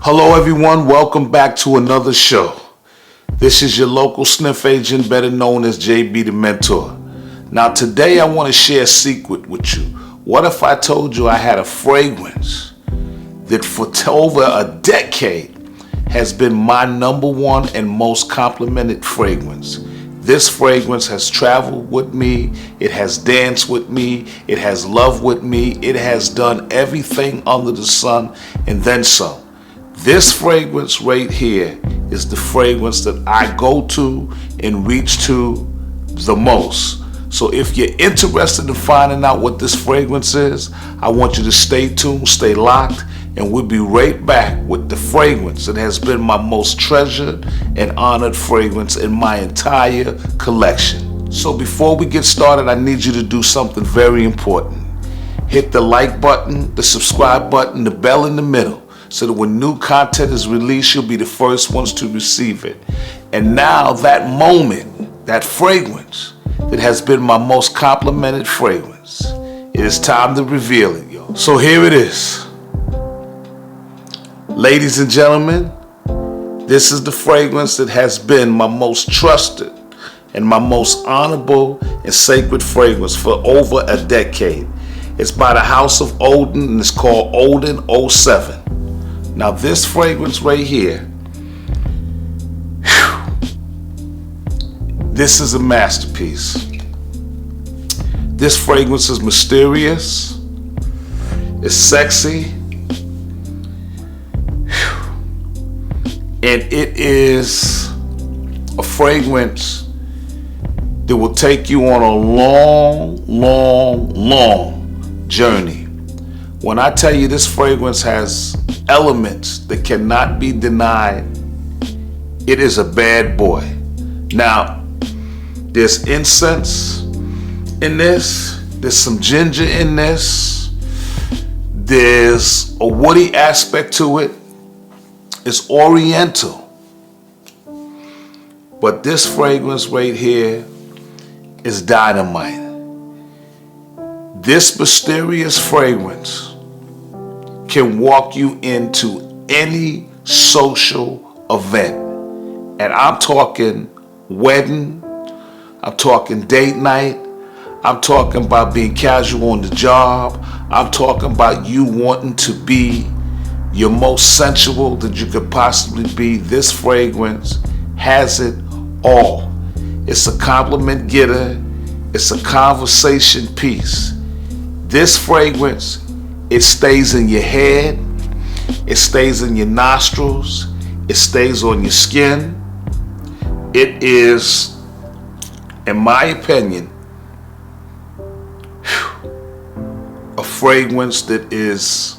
Hello everyone, welcome back to another show. This is your local sniff agent, better known as Jbthementor. Now today I want to share a secret with you. What if I told you I had a fragrance that for over a decade has been my number one and most complimented fragrance? This fragrance has traveled with me, it has danced with me, it has loved with me, it has done everything under the sun and then some. This fragrance right here is the fragrance that I go to and reach to the most. So if you're interested in finding out what this fragrance is, I want you to stay tuned, stay locked, and we'll be right back with the fragrance that has been my most treasured and honored fragrance in my entire collection. So before we get started, I need you to do something very important. Hit the like button, the subscribe button, the bell in the middle, so that when new content is released, you'll be the first ones to receive it. And now that moment, that fragrance that has been my most complimented fragrance, it is time to reveal it, yo. So here it is. Ladies and gentlemen, this is the fragrance that has been my most trusted and my most honorable and sacred fragrance for over a decade. It's by the house of Odin and it's called Odin 07. Now this fragrance right here, this is a masterpiece. This fragrance is mysterious, it's sexy, and it is a fragrance that will take you on a long journey. When I tell you this fragrance has elements that cannot be denied, it is a bad boy. Now, there's incense in this, there's some ginger in this, there's a woody aspect to it, it's oriental. But this fragrance right here is dynamite. This mysterious fragrance can walk you into any social event. And I'm talking wedding, I'm talking date night, I'm talking about being casual on the job, I'm talking about you wanting to be your most sensual that you could possibly be. This fragrance has it all. It's a compliment getter, it's a conversation piece. This fragrance, it stays in your head, it stays in your nostrils, it stays on your skin. It is, in my opinion, a fragrance that is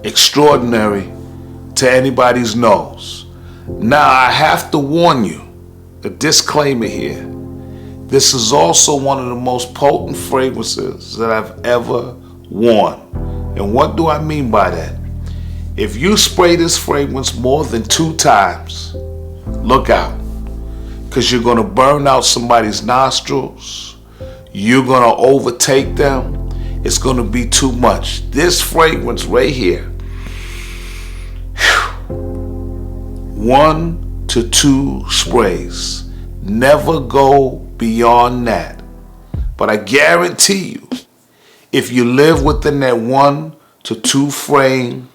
extraordinary to anybody's nose. Now I have to warn you, a disclaimer here. This is also one of the most potent fragrances that I've ever worn. And what do I mean by that? If you spray this fragrance more than 2 times, look out. Because you're going to burn out somebody's nostrils. You're going to overtake them. It's going to be too much. This fragrance right here, 1 to 2 sprays. Never go beyond that. But I guarantee you, if you live within that 1 to 2 frame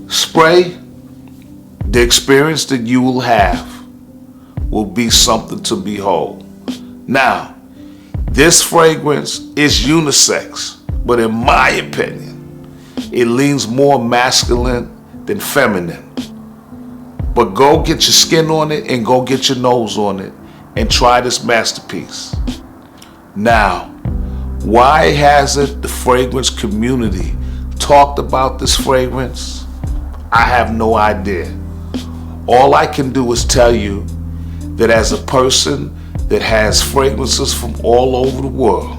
spray, the experience that you will have will be something to behold. Now, this fragrance is unisex, but in my opinion, it leans more masculine than feminine. But go get your skin on it and go get your nose on it and try this masterpiece. Now, why hasn't the fragrance community talked about this fragrance? I have no idea. All I can do is tell you that as a person that has fragrances from all over the world,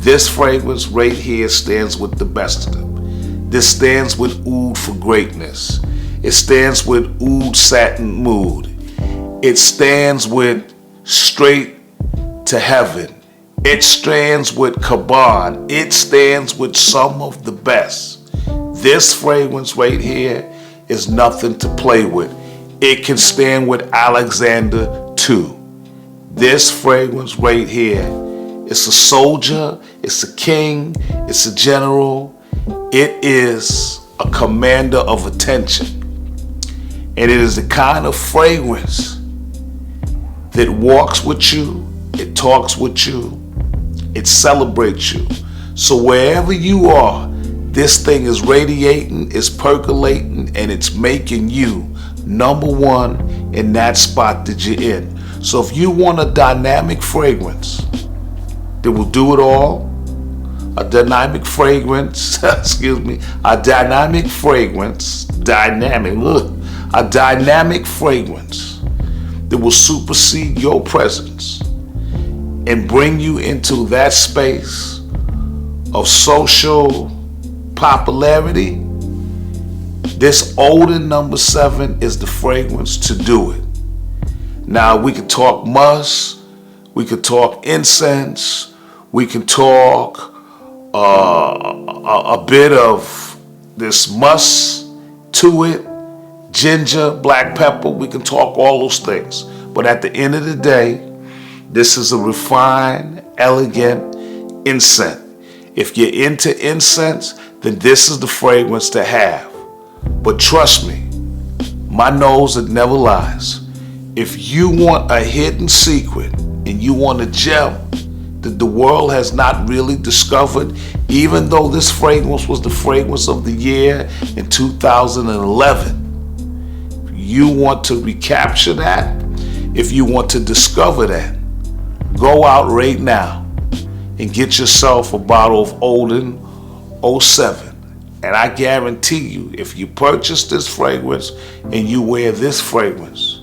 this fragrance right here stands with the best of them. This stands with Oud for greatness. It stands with Oud satin mood. It stands with straight to heaven. It stands with carbon. It stands with some of the best. This fragrance right here is nothing to play with. It can stand with Alexander too. This fragrance right here, it's a soldier, it's a king, it's a general. It is a commander of attention. And it is the kind of fragrance that walks with you, it talks with you, it celebrates you. So wherever you are, this thing is radiating, it's percolating, and it's making you number one in that spot that you're in. So if you want a dynamic fragrance that will do it all, a dynamic fragrance, a dynamic fragrance that will supersede your presence and bring you into that space of social popularity, this Odin number 7 is the fragrance to do it. Now we could talk musk, we could talk incense, we can talk a bit of this musk to it, ginger, black pepper, we can talk all those things. But at the end of the day, this is a refined, elegant incense. If you're into incense, then this is the fragrance to have. But trust me, my nose, it never lies. If you want a hidden secret and you want a gem that the world has not really discovered, even though this fragrance was the fragrance of the year in 2011, you want to recapture that, if you want to discover that, go out right now and get yourself a bottle of Odin 07. And I guarantee you, if you purchase this fragrance and you wear this fragrance,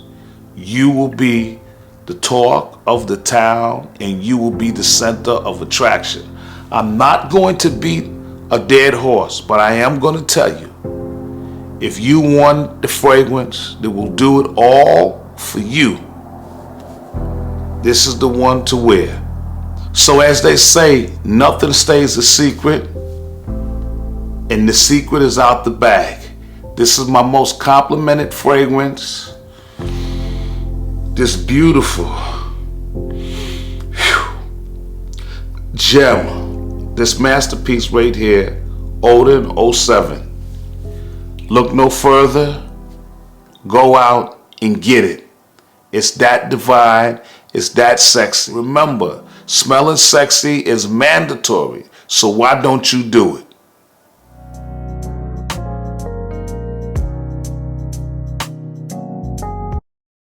you will be the talk of the town and you will be the center of attraction. I'm not going to beat a dead horse, but I am going to tell you, if you want the fragrance that will do it all for you, this is the one to wear. So as they say, nothing stays a secret, and the secret is out the bag. This is my most complimented fragrance. This beautiful gem, this masterpiece right here, Odin 07. Look no further, go out and get it. It's that divine, it's that sexy. Remember, smelling sexy is mandatory, so why don't you do it?